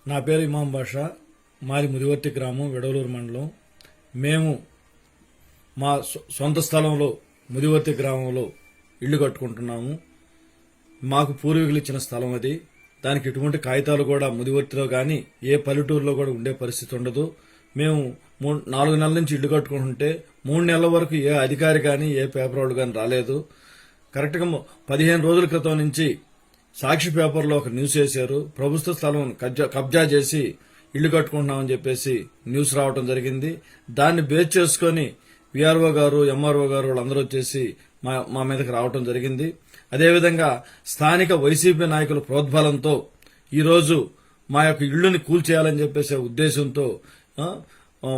నా పేరు ఇమాం బాషా. మాది ముదివర్తి గ్రామం, విడవలూరు మండలం. మేము మా సొంత స్థలంలో ముదివర్తి గ్రామంలో ఇళ్లు కట్టుకుంటున్నాము. మాకు పూర్వీకులు ఇచ్చిన స్థలం అది. దానికి ఎటువంటి కాగితాలు కూడా ముదివర్తిలో గాని ఏ పల్లెటూరులో కూడా ఉండే పరిస్థితి ఉండదు. మేము 4 నెలల నుంచి ఇల్లు కట్టుకుంటుంటే 3 నెలల వరకు ఏ అధికారి గాని ఏ పేపర్ వాళ్ళు గాని రాలేదు. కరెక్ట్ గా 15 రోజుల క్రితం నుంచి సాక్షి పేపర్లో ఒక న్యూస్ వేశారు. ప్రభుత్వ స్థలం కబ్జా చేసి ఇళ్లు కట్టుకుంటున్నామని చెప్పేసి న్యూస్ రావడం జరిగింది. దాన్ని బేస్ చేసుకుని విఆర్ఓ గారు, ఎంఆర్ఓ గారు వాళ్ళందరూ వచ్చేసి మా మీదకి రావడం జరిగింది. అదేవిధంగా స్థానిక వైసీపీ నాయకుల ప్రోద్బలంతో ఈరోజు మా యొక్క ఇళ్లుని కూల్చేయాలని చెప్పేసి ఉద్దేశంతో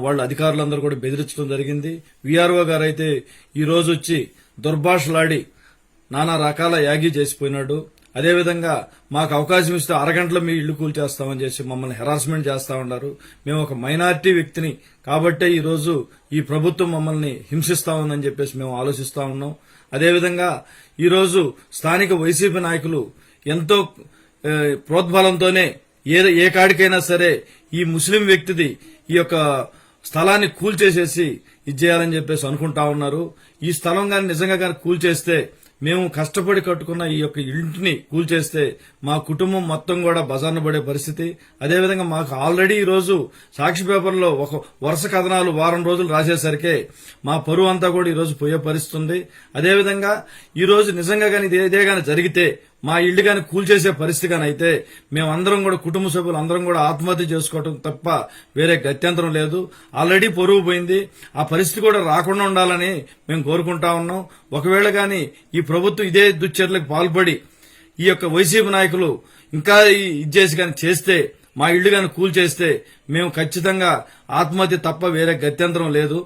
వాళ్ళ అధికారులందరూ కూడా బెదిరించడం జరిగింది. విఆర్ఓ గారు అయితే ఈ రోజు వచ్చి దుర్భాషలాడి నానా రకాల యాగి చేసిపోయినాడు. అదేవిధంగా మాకు అవకాశం ఇస్తే అరగంటలో మీ ఇళ్లు కూల్చేస్తామని చేసి మమ్మల్ని హెరాస్మెంట్ చేస్తా ఉన్నారు. మేము ఒక మైనారిటీ వ్యక్తిని కాబట్టే ఈ రోజు ఈ ప్రభుత్వం మమ్మల్ని హింసిస్తా ఉందని చెప్పేసి మేము ఆలోచిస్తా ఉన్నాం. అదేవిధంగా ఈరోజు స్థానిక వైసీపీ నాయకులు ఎంతో ప్రోద్బలంతోనే ఏ కాడికైనా సరే ఈ ముస్లిం వ్యక్తిది ఈ యొక్క స్థలాన్ని కూల్చేసేసి ఇచ్చేయాలని చెప్పేసి అనుకుంటా ఉన్నారు. ఈ స్థలం గాని నిజంగా గాని కూల్చేస్తే, మేము కష్టపడి కట్టుకున్న ఈ యొక్క ఇంటిని కూల్చేస్తే మా కుటుంబం మొత్తం కూడా బజార్న పడే పరిస్థితి. అదేవిధంగా మాకు ఆల్రెడీ ఈ రోజు సాక్షి పేపర్లో ఒక వరుస కథనాలు వారం రోజులు రాసేసరికి మా పరువు అంతా కూడా ఈ రోజు పోయే పరిస్థితి ఉంది. అదేవిధంగా ఈ రోజు నిజంగా గాని ఇదే గాని జరిగితే, మా ఇళ్లు గాని కూల్చేసే పరిస్థితి గాని అయితే మేమందరం కూడా కుటుంబ సభ్యులు అందరం కూడా ఆత్మహత్య చేసుకోవడం తప్ప వేరే గత్యంతరం లేదు. ఆల్రెడీ పొరుగు పోయింది. ఆ పరిస్థితి కూడా రాకుండా ఉండాలని మేము కోరుకుంటా ఉన్నాం. ఒకవేళ గాని ఈ ప్రభుత్వం ఇదే దుశ్చర్యలకు పాల్పడి ఈ యొక్క వైసీపీ నాయకులు ఇంకా ఇచ్చేసి గాని చేస్తే, మా ఇళ్లు గాని కూల్చేస్తే మేము ఖచ్చితంగా ఆత్మహత్య తప్ప వేరే గత్యంతరం లేదు.